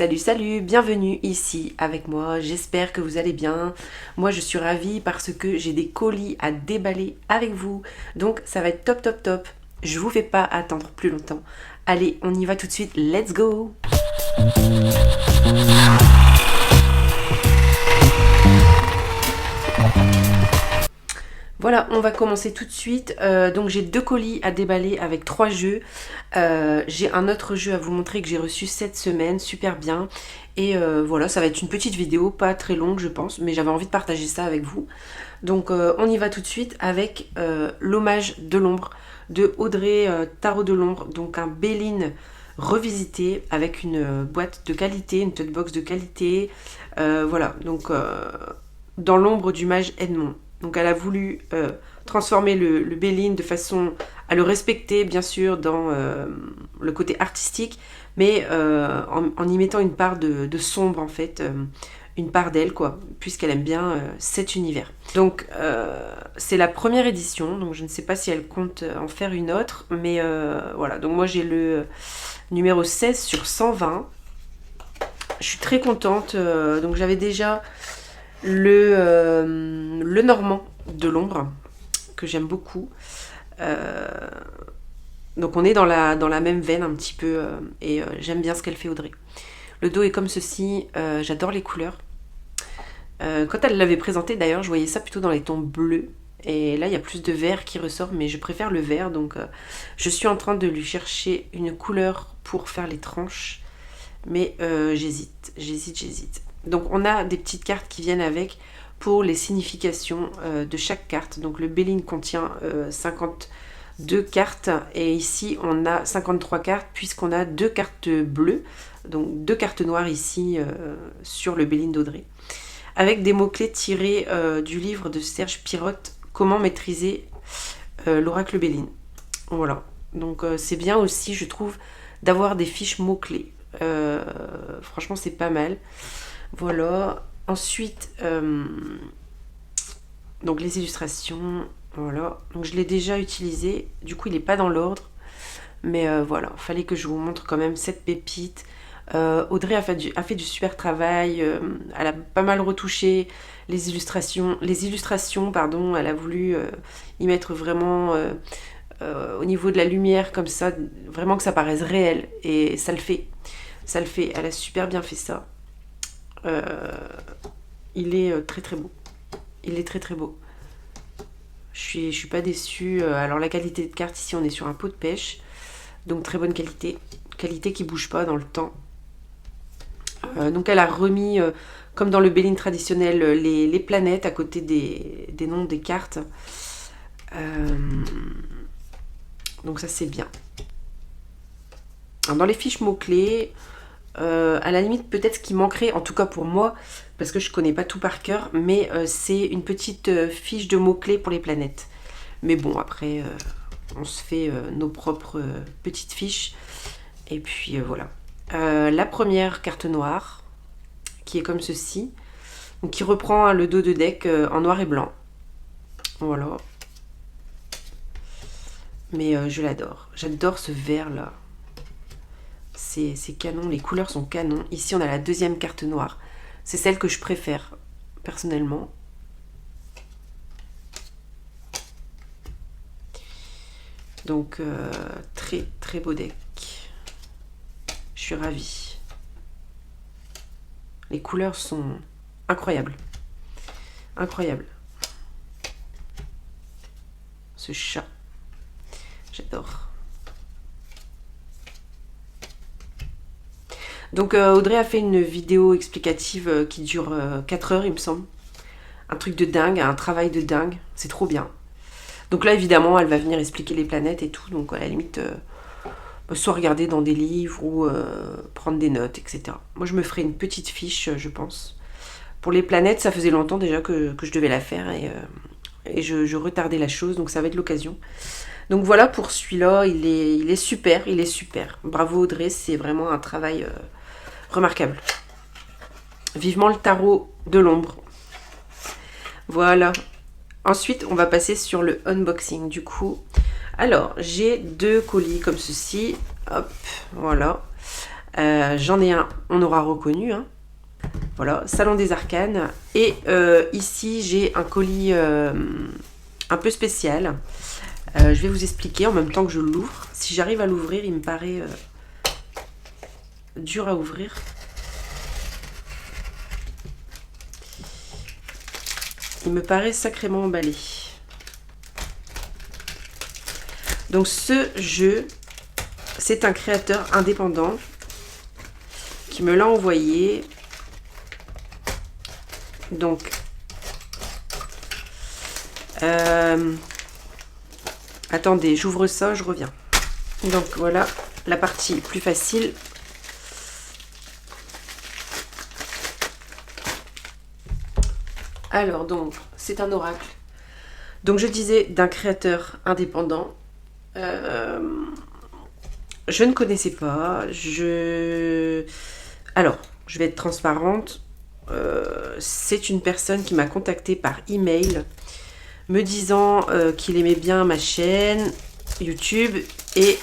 Salut, salut, bienvenue ici avec moi, j'espère que vous allez bien. Moi je suis ravie parce que j'ai des colis à déballer avec vous, donc ça va être top top top. Je vous fais pas attendre plus longtemps. Allez, on y va tout de suite, let's go! Voilà, on va commencer tout de suite. Donc j'ai 2 colis à déballer avec 3 jeux. J'ai un autre jeu à vous montrer que j'ai reçu cette semaine, super bien. Et voilà, ça va être une petite vidéo, pas très longue je pense, mais j'avais envie de partager ça avec vous. Donc on y va tout de suite avec L'Hommage de l'ombre de Audrey Tarot de l'ombre. Donc un Béline revisité avec une boîte de qualité, une tote box de qualité. Voilà, donc dans l'ombre du mage Edmond. Donc elle a voulu transformer le Béline de façon à le respecter bien sûr dans le côté artistique, mais en y mettant une part de sombre en fait, une part d'elle quoi, puisqu'elle aime bien cet univers. Donc c'est la première édition, donc je ne sais pas si elle compte en faire une autre, mais voilà, donc moi j'ai le numéro 16 sur 120. Je suis très contente, donc j'avais déjà le Normand de l'ombre, que j'aime beaucoup. Donc on est dans la même veine un petit peu, et j'aime bien ce qu'elle fait Audrey. Le dos est comme ceci, j'adore les couleurs. Quand elle l'avait présenté d'ailleurs, je voyais ça plutôt dans les tons bleus. Et là, il y a plus de vert qui ressort, mais je préfère le vert. Donc, je suis en train de lui chercher une couleur pour faire les tranches. Mais j'hésite. Donc, on a des petites cartes qui viennent avec pour les significations de chaque carte. Donc, le Béline contient 52 cartes. Et ici, on a 53 cartes, puisqu'on a 2 cartes bleues. Donc, 2 cartes noires ici sur le Béline d'Audrey. Avec des mots-clés tirés du livre de Serge Pirotte, Comment maîtriser l'oracle Béline. Voilà, donc c'est bien aussi, je trouve, d'avoir des fiches mots-clés. Franchement, c'est pas mal. Voilà, ensuite, donc les illustrations, voilà. Donc je l'ai déjà utilisé, du coup il n'est pas dans l'ordre. Mais voilà, fallait que je vous montre quand même cette pépite. Audrey a fait du super travail, elle a pas mal retouché les illustrations, pardon, elle a voulu y mettre vraiment au niveau de la lumière comme ça, vraiment que ça paraisse réel, et ça le fait, elle a super bien fait ça. Il est très très beau, je suis pas déçue. Alors la qualité de carte ici, on est sur un pot de pêche, donc très bonne qualité qui bouge pas dans le temps. Donc elle a remis, comme dans le Béline traditionnel, les planètes à côté des noms des cartes. Donc ça c'est bien. Alors, dans les fiches mots-clés, à la limite peut-être ce qui manquerait, en tout cas pour moi, parce que je connais pas tout par cœur, mais c'est une petite fiche de mots-clés pour les planètes. Mais bon, après, on se fait nos propres petites fiches. Et puis voilà. La première carte noire, qui est comme ceci, donc qui reprend le dos de deck en noir et blanc. Voilà. Mais je l'adore. J'adore ce vert là. C'est canon, les couleurs sont canon. Ici on a la deuxième carte noire. C'est celle que je préfère personnellement. Donc très très beau deck. Je suis ravie. Les couleurs sont incroyables. Incroyables. Ce chat. J'adore. Donc Audrey a fait une vidéo explicative qui dure 4 heures il me semble. Un truc de dingue, un travail de dingue. C'est trop bien. Donc là évidemment elle va venir expliquer les planètes et tout. Donc à la limite... soit regarder dans des livres ou prendre des notes, etc. Moi, je me ferai une petite fiche, je pense. Pour les planètes, ça faisait longtemps déjà que je devais la faire et je retardais la chose, donc ça va être l'occasion. Donc voilà pour celui-là, il est super, Bravo Audrey, c'est vraiment un travail remarquable. Vivement le tarot de l'ombre. Voilà. Ensuite, on va passer sur le unboxing, du coup. Alors, j'ai 2 colis comme ceci. Hop, voilà. J'en ai un, on aura reconnu, hein. Voilà, Salon des Arcanes. Et ici, j'ai un colis un peu spécial. Je vais vous expliquer en même temps que je l'ouvre. Si j'arrive à l'ouvrir, il me paraît dur à ouvrir. Il me paraît sacrément emballé. Donc ce jeu, c'est un créateur indépendant qui me l'a envoyé. Donc, attendez, j'ouvre ça, je reviens. Donc voilà, la partie plus facile. Alors donc, c'est un oracle. Donc je disais d'un créateur indépendant. Je ne connaissais pas. Alors, je vais être transparente. C'est une personne qui m'a contactée par email me disant qu'il aimait bien ma chaîne YouTube et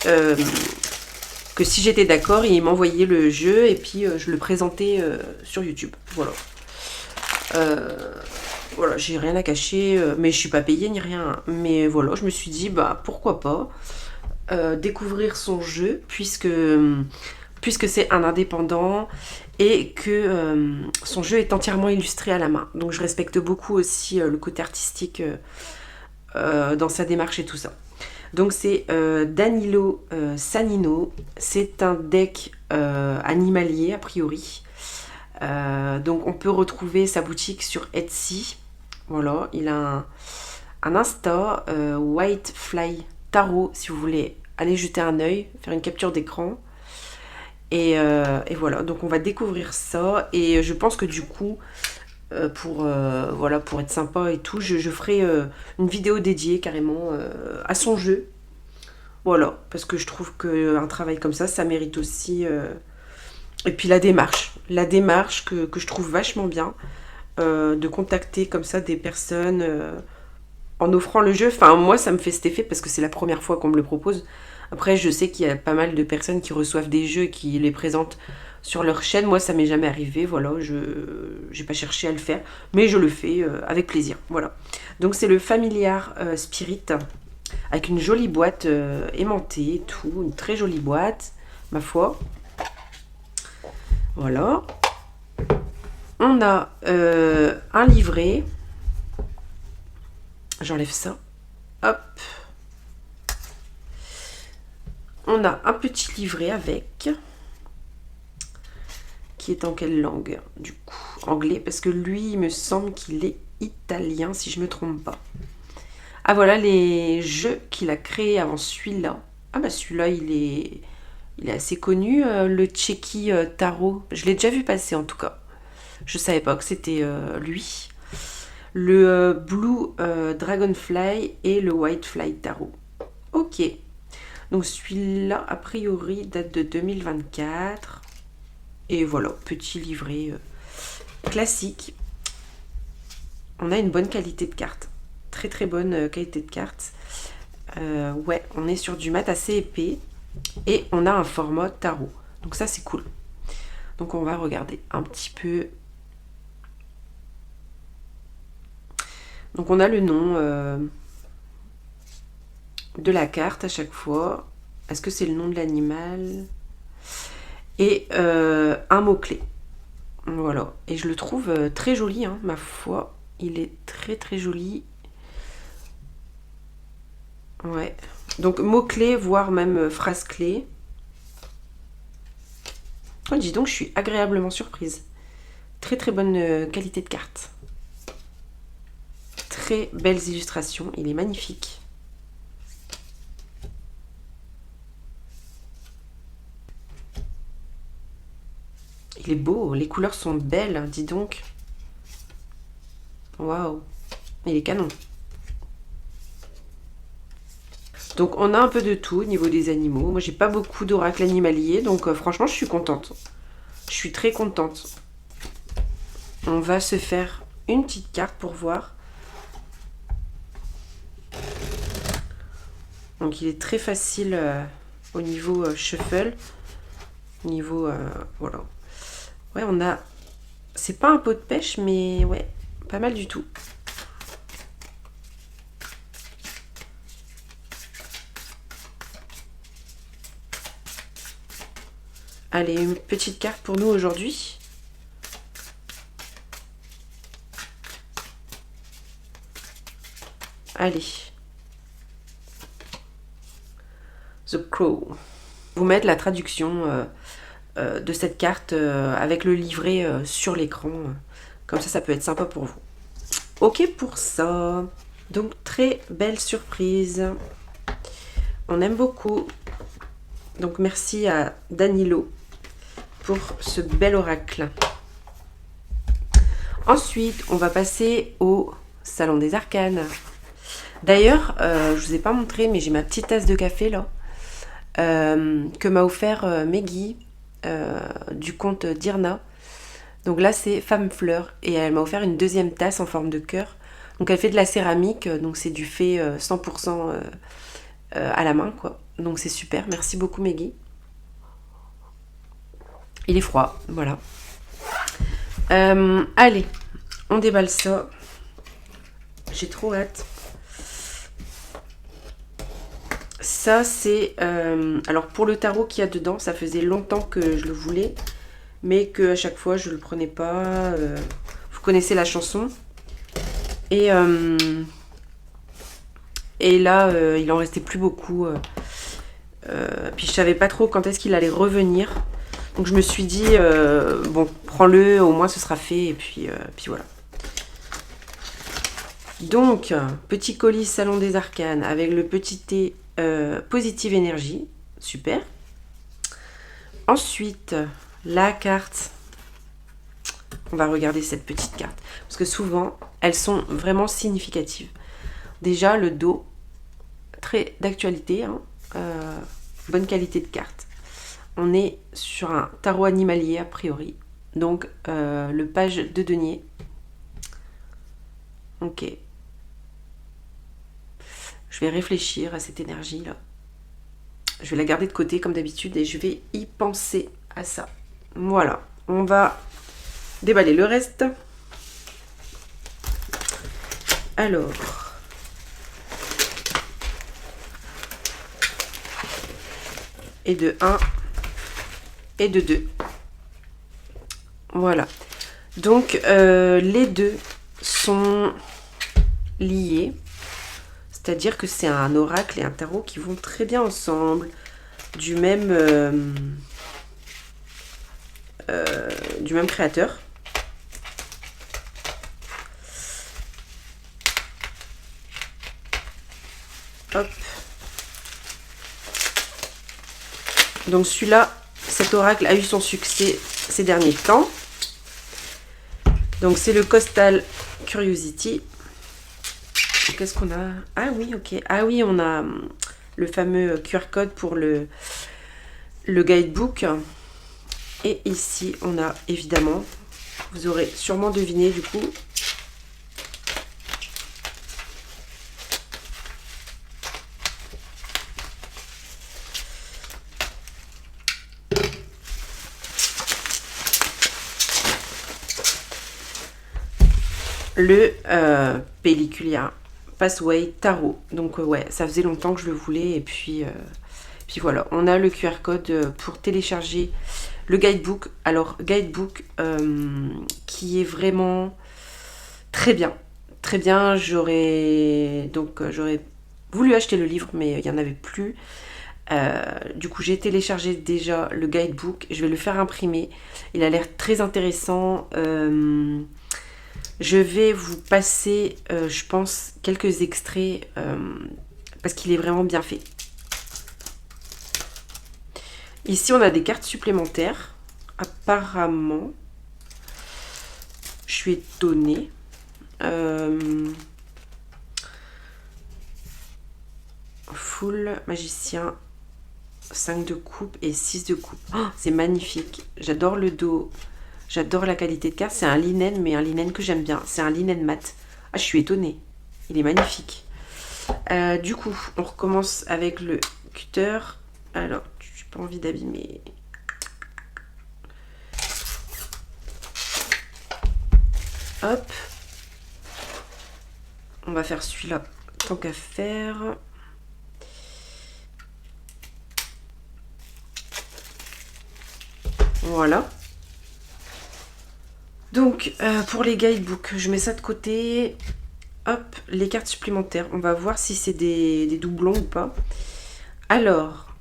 que si j'étais d'accord, il m'envoyait le jeu et puis je le présentais sur YouTube. Voilà. Voilà, j'ai rien à cacher, mais je suis pas payée ni rien. Mais voilà, je me suis dit, bah pourquoi pas découvrir son jeu puisque c'est un indépendant et que son jeu est entièrement illustré à la main. Donc je respecte beaucoup aussi le côté artistique dans sa démarche et tout ça. Donc c'est Danilo Sanino. C'est un deck animalier a priori. Donc on peut retrouver sa boutique sur Etsy. Voilà, il a un Insta White Fly Tarot si vous voulez aller jeter un œil, faire une capture d'écran. Et voilà, donc on va découvrir ça. Et je pense que du coup, voilà, pour être sympa et tout, je ferai une vidéo dédiée carrément à son jeu. Voilà, parce que je trouve qu'un travail comme ça mérite aussi. Et puis la démarche que je trouve vachement bien, de contacter comme ça des personnes en offrant le jeu. Enfin, moi, ça me fait cet effet parce que c'est la première fois qu'on me le propose. Après, je sais qu'il y a pas mal de personnes qui reçoivent des jeux et qui les présentent sur leur chaîne. Moi, ça m'est jamais arrivé. Voilà, je n'ai pas cherché à le faire, mais je le fais avec plaisir. Voilà. Donc, c'est le Familiar Spirit avec une jolie boîte aimantée et tout. Une très jolie boîte, ma foi. Voilà. On a un livret. J'enlève ça. Hop. On a un petit livret avec. Qui est en quelle langue? Du coup, anglais. Parce que lui, il me semble qu'il est italien, si je ne me trompe pas. Ah, voilà les jeux qu'il a créés avant celui-là. Ah, bah celui-là, il est assez connu. Le Tchéki Tarot. Je l'ai déjà vu passer, en tout cas. Je savais pas que c'était lui. Le Blue Dragonfly et le White Fly Tarot. Ok. Donc celui-là, a priori, date de 2024. Et voilà, petit livret classique. On a une bonne qualité de carte. Très très bonne qualité de carte. Ouais, on est sur du mat assez épais. Et on a un format tarot. Donc ça, c'est cool. Donc on va regarder un petit peu. Donc on a le nom de la carte à chaque fois. Est-ce que c'est le nom de l'animal? Et un mot-clé. Voilà. Et je le trouve très joli, hein, ma foi. Il est très très joli. Ouais. Donc mot-clé, voire même phrase-clé. Oh, dis donc, je suis agréablement surprise. Très très bonne qualité de carte. Très belles illustrations. Il est magnifique. Il est beau. Les couleurs sont belles, dis donc. Waouh. Il est canon. Donc on a un peu de tout au niveau des animaux. Moi j'ai pas beaucoup d'oracles animaliers, donc franchement je suis contente. Je suis très contente. On va se faire une petite carte pour voir. Donc il est très facile au niveau shuffle. Niveau, voilà. Ouais, on a... C'est pas un pot de pêche, mais ouais, pas mal du tout. Allez, une petite carte pour nous aujourd'hui. Allez. The Crow. Vous mettre la traduction de cette carte avec le livret sur l'écran. Comme ça peut être sympa pour vous. Ok pour ça. Donc, très belle surprise. On aime beaucoup. Donc, merci à Danilo pour ce bel oracle. Ensuite, on va passer au Salon des Arcanes. D'ailleurs, je ne vous ai pas montré, mais j'ai ma petite tasse de café là, que m'a offert Meggy du compte d'Irna. Donc là, c'est Femme Fleur, et elle m'a offert une deuxième tasse en forme de cœur. Donc elle fait de la céramique, donc c'est du fait 100% à la main, quoi. Donc c'est super, merci beaucoup Meggy. Il est froid, voilà. Allez, on déballe ça. J'ai trop hâte. Ça, c'est... alors, pour le tarot qu'il y a dedans, ça faisait longtemps que je le voulais, mais qu'à chaque fois, je ne le prenais pas. Vous connaissez la chanson. Et là, il en restait plus beaucoup. Puis, je savais pas trop quand est-ce qu'il allait revenir. Donc, je me suis dit, bon, prends-le, au moins, ce sera fait. Et puis voilà. Donc, petit colis Salon des Arcanes avec le petit thé Positive Énergie. Super. Ensuite, la carte. On va regarder cette petite carte. Parce que souvent, elles sont vraiment significatives. Déjà, le dos, très d'actualité. Hein, bonne qualité de carte. On est sur un tarot animalier, a priori. Donc, le page de denier. Ok. Je vais réfléchir à cette énergie-là. Je vais la garder de côté comme d'habitude et je vais y penser à ça. Voilà. On va déballer le reste. Alors. Et de 1 et de 2. Voilà. Donc, les deux sont liés. C'est-à-dire que c'est un oracle et un tarot qui vont très bien ensemble, du même créateur. Hop. Donc celui-là, cet oracle a eu son succès ces derniers temps. Donc c'est le Coastal Curiosity. Qu'est-ce qu'on a? Ah oui, ok. Ah oui, on a le fameux QR code pour le guidebook. Et ici, on a évidemment, vous aurez sûrement deviné du coup, le Pelliculia Pathway Tarot. Donc ouais, ça faisait longtemps que je le voulais et puis voilà, on a le QR code pour télécharger le guidebook. Alors guidebook qui est vraiment très bien, très bien. J'aurais voulu acheter le livre mais il n'y en avait plus. Du coup j'ai téléchargé déjà le guidebook, je vais le faire imprimer. Il a l'air très intéressant. Je vais vous passer, je pense, quelques extraits parce qu'il est vraiment bien fait. Ici, on a des cartes supplémentaires. Apparemment, je suis étonnée. Full magicien, 5 de coupe et 6 de coupe. Oh, c'est magnifique. J'adore le dos. J'adore la qualité de carte. C'est un linen, mais un linen que j'aime bien. C'est un linen mat. Ah, je suis étonnée. Il est magnifique. Du coup, on recommence avec le cutter. Alors, j'ai pas envie d'abîmer. Hop. On va faire celui-là tant qu'à faire. Voilà. Donc, pour les guidebooks, je mets ça de côté. Hop, les cartes supplémentaires. On va voir si c'est des doublons ou pas. Alors,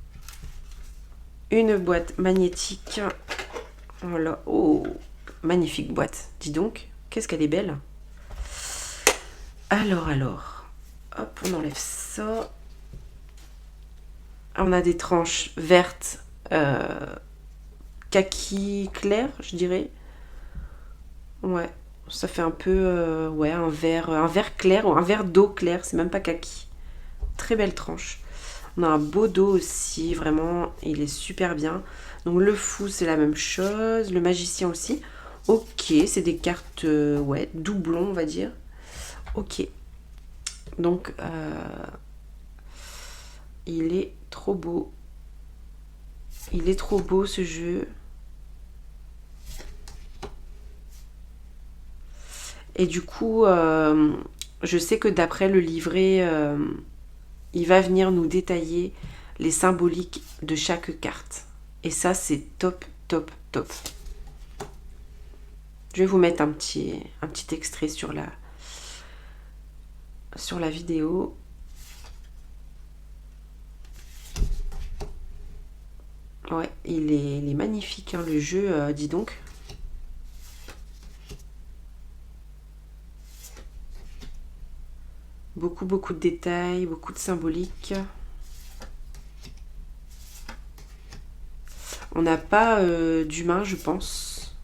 une boîte magnétique. Voilà. Oh, magnifique boîte. Dis donc, qu'est-ce qu'elle est belle. Alors. Hop, on enlève ça. On a des tranches vertes, kaki clair, je dirais. Ouais, ça fait un peu ouais, un vert clair ou un vert d'eau clair, c'est même pas kaki. Très belle tranche. On a un beau dos aussi, vraiment, il est super bien. Donc le fou, c'est la même chose, le magicien aussi. Ok, c'est des cartes, ouais, doublons, on va dire. Ok. Donc, il est trop beau. Il est trop beau ce jeu. Et du coup, je sais que d'après le livret, il va venir nous détailler les symboliques de chaque carte. Et ça, c'est top, top, top. Je vais vous mettre un petit extrait sur la vidéo. Ouais, il est magnifique, hein, le jeu, dis donc. Beaucoup de détails, beaucoup de symboliques. On n'a pas d'humain, je pense.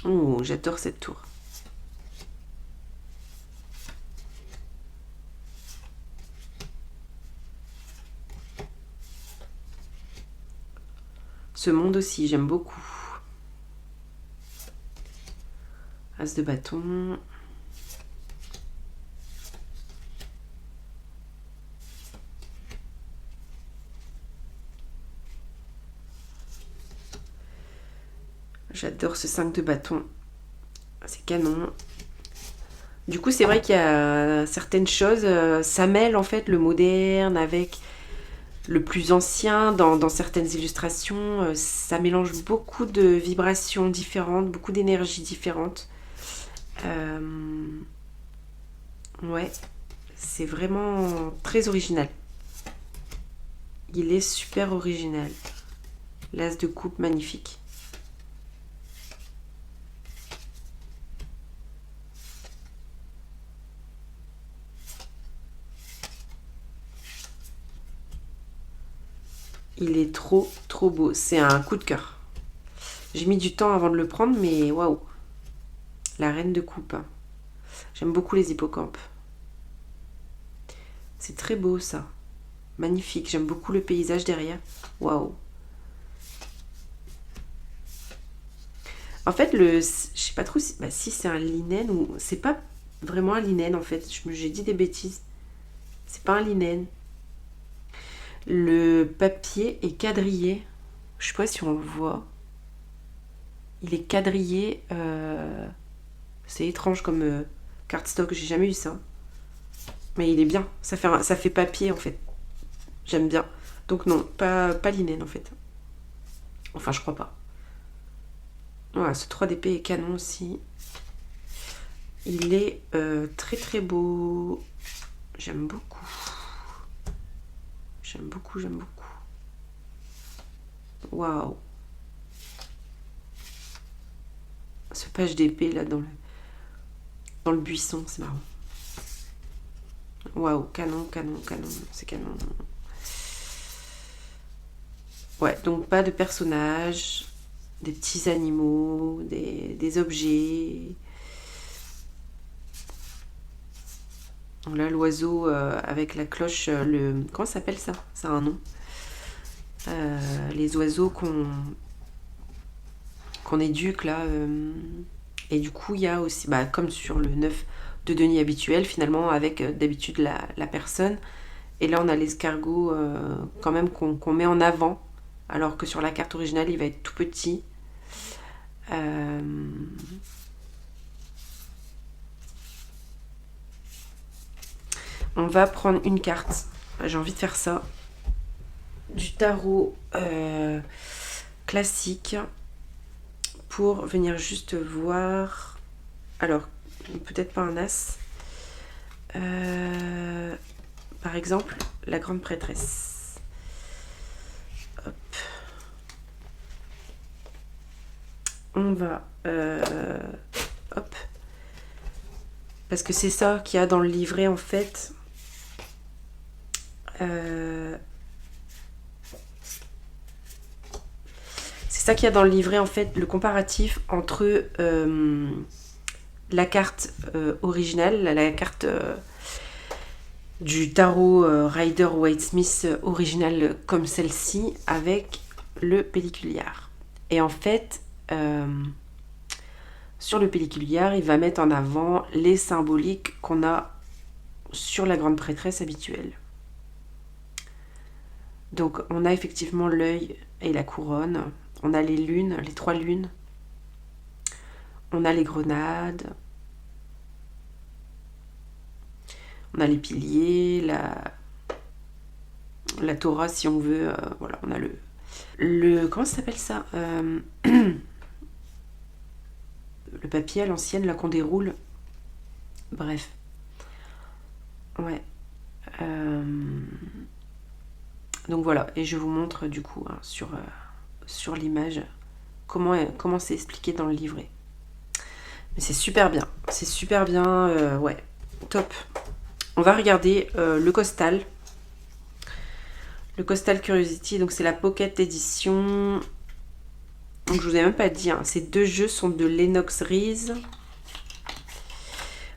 Oh, j'adore cette tour. Ce monde aussi, j'aime beaucoup. As de bâton. J'adore ce 5 de bâton. C'est canon. Du coup, c'est vrai qu'il y a certaines choses, ça mêle en fait le moderne avec le plus ancien dans certaines illustrations. Ça mélange beaucoup de vibrations différentes, beaucoup d'énergies différentes. Ouais, c'est vraiment très original. Il est super original. L'as de coupe magnifique. Il est trop beau. C'est un coup de cœur. J'ai mis du temps avant de le prendre, mais waouh. La reine de coupe. J'aime beaucoup les hippocampes. C'est très beau ça. Magnifique. J'aime beaucoup le paysage derrière. Waouh. En fait, je sais pas trop si c'est un linen ou... C'est pas vraiment un linen en fait. J'ai dit des bêtises. C'est pas un linen. Le papier est quadrillé. Je sais pas si on le voit. Il est quadrillé. C'est étrange comme cardstock. J'ai jamais eu ça. Mais il est bien. Ça fait papier en fait. J'aime bien. Donc non, pas linen en fait. Enfin, je crois pas. Voilà, ce 3DP est canon aussi. Il est très beau. J'aime beaucoup. J'aime beaucoup. Waouh. Ce page d'épée là dans le buisson, c'est marrant. Waouh, canon. C'est canon. Ouais, donc pas de personnages, des petits animaux, des objets. Là, l'oiseau avec la cloche, comment ça s'appelle ça? Ça a un nom. Les oiseaux qu'on éduque là. Et du coup, il y a aussi, comme sur le 9 de Denis habituel, finalement, avec d'habitude la personne. Et là, on a l'escargot quand même qu'on met en avant. alors que sur la carte originale, il va être tout petit. On va prendre une carte. J'ai envie de faire ça. Du tarot classique pour venir juste voir. Alors, peut-être pas un as. Par exemple, la grande prêtresse. Hop. On va... hop. Parce que c'est ça qu'il y a dans le livret, en fait. C'est ça qu'il y a dans le livret, en fait, le comparatif entre la carte originale, la carte du tarot Rider-Waite-Smith original comme celle-ci, avec le pelliculiar. Et en fait, sur le pelliculiar, il va mettre en avant les symboliques qu'on a sur la grande prêtresse habituelle. Donc on a effectivement l'œil et la couronne, on a les lunes, les 3 lunes, on a les grenades, on a les piliers, la Torah si on veut, voilà, on a le comment ça s'appelle ça, le papier à l'ancienne là qu'on déroule, bref, ouais. Donc voilà, et je vous montre du coup hein, sur l'image comment c'est expliqué dans le livret. Mais c'est super bien, ouais, top. On va regarder le Costal. Le Costal Curiosity, donc c'est la Pocket Edition. Donc je vous ai même pas dit, hein, ces 2 jeux sont de Lennox Reese.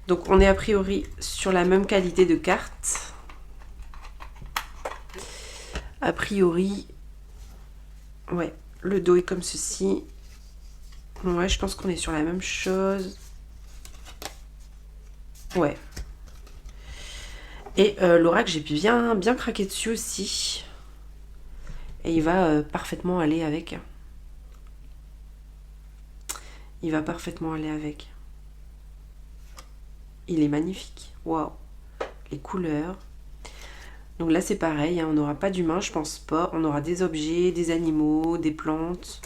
Donc on est a priori sur la même qualité de carte. A priori, ouais, le dos est comme ceci. Ouais, je pense qu'on est sur la même chose. Ouais. Et l'oracle, j'ai bien craqué dessus aussi. Et il va parfaitement aller avec. Il va parfaitement aller avec. Il est magnifique. Waouh. Les couleurs. Donc là, c'est pareil, hein, on n'aura pas d'humain, je pense pas. On aura des objets, des animaux, des plantes.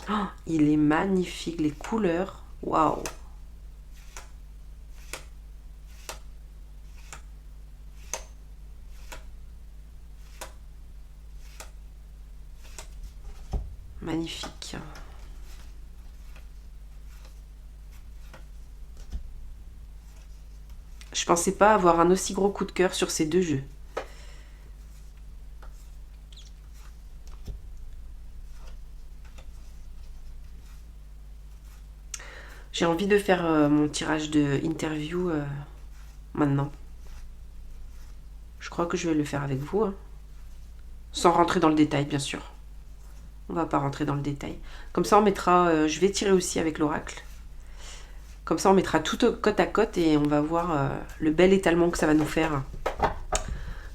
Oh, il est magnifique, les couleurs. Waouh. Magnifique. Je pensais pas avoir un aussi gros coup de cœur sur ces 2 jeux. J'ai envie de faire mon tirage de interview maintenant. Je crois que je vais le faire avec vous. Hein. Sans rentrer dans le détail, bien sûr. On va pas rentrer dans le détail. Comme ça, on mettra... je vais tirer aussi avec l'oracle. Comme ça, on mettra tout côte à côte et on va voir le bel étalement que ça va nous faire.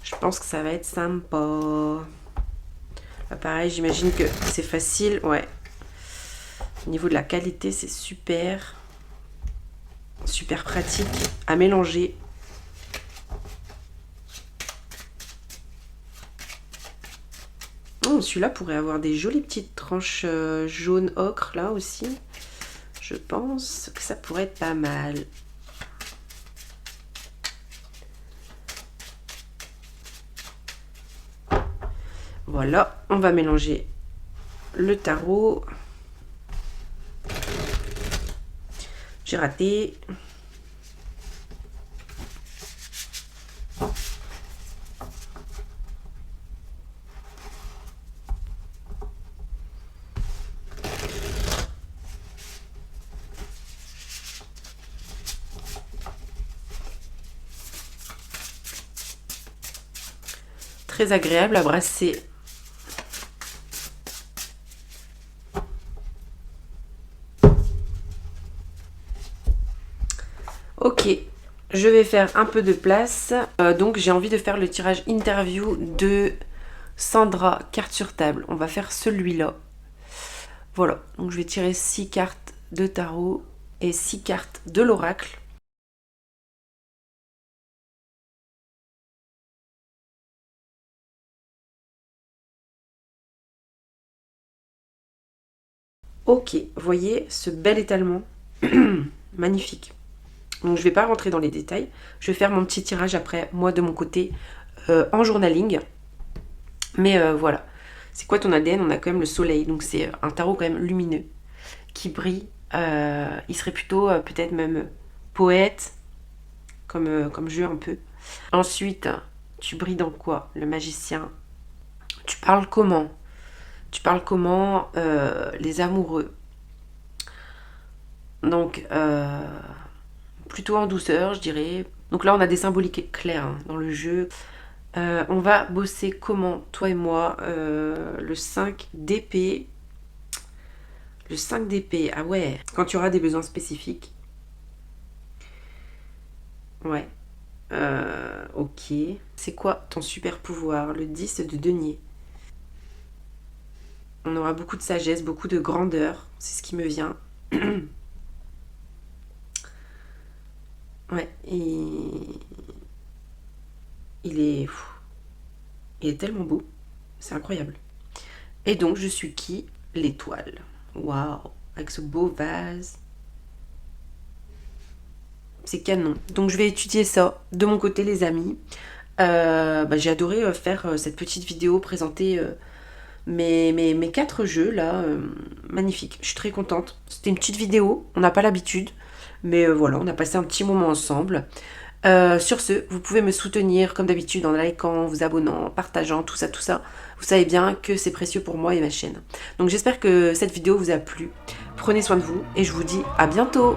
Je pense que ça va être sympa. Pareil, j'imagine que c'est facile. Ouais. Au niveau de la qualité, c'est super. Super pratique à mélanger. Oh, celui-là pourrait avoir des jolies petites tranches jaune ocre là aussi. Je pense que ça pourrait être pas mal. Voilà, on va mélanger le tarot. J'ai raté. Très agréable à brasser. Ok, je vais faire un peu de place. Donc j'ai envie de faire le tirage interview de Sandra, carte sur table. On va faire celui-là. Voilà, donc je vais tirer 6 cartes de tarot et 6 cartes de l'oracle. Ok, voyez ce bel étalement. Magnifique. Donc je ne vais pas rentrer dans les détails. Je vais faire mon petit tirage après, moi de mon côté, en journaling. Mais voilà. C'est quoi ton ADN? On a quand même le soleil. Donc c'est un tarot quand même lumineux, qui brille. Il serait plutôt peut-être même poète, comme jeu un peu. Ensuite, tu brilles dans quoi? Le magicien. Tu parles comment? Tu parles comment? Les amoureux. Donc, plutôt en douceur, je dirais. Donc là, on a des symboliques claires hein, dans le jeu. On va bosser comment, toi et moi, le 5 d'épée. Le 5 d'épée, ah ouais. Quand tu auras des besoins spécifiques. Ouais. Ok. C'est quoi ton super pouvoir? Le 10 de denier. On aura beaucoup de sagesse, beaucoup de grandeur. C'est ce qui me vient. Ouais. Et il est tellement beau. C'est incroyable. Et donc, je suis qui? L'étoile. Waouh. Avec ce beau vase. C'est canon. Donc, je vais étudier ça de mon côté, les amis. J'ai adoré faire cette petite vidéo, présenter mes 4 jeux là. Magnifique. Je suis très contente. C'était une petite vidéo. On n'a pas l'habitude. Mais voilà, on a passé un petit moment ensemble. Sur ce, vous pouvez me soutenir comme d'habitude en likant, vous abonnant, en partageant, tout ça, tout ça. Vous savez bien que c'est précieux pour moi et ma chaîne. Donc j'espère que cette vidéo vous a plu. Prenez soin de vous et je vous dis à bientôt.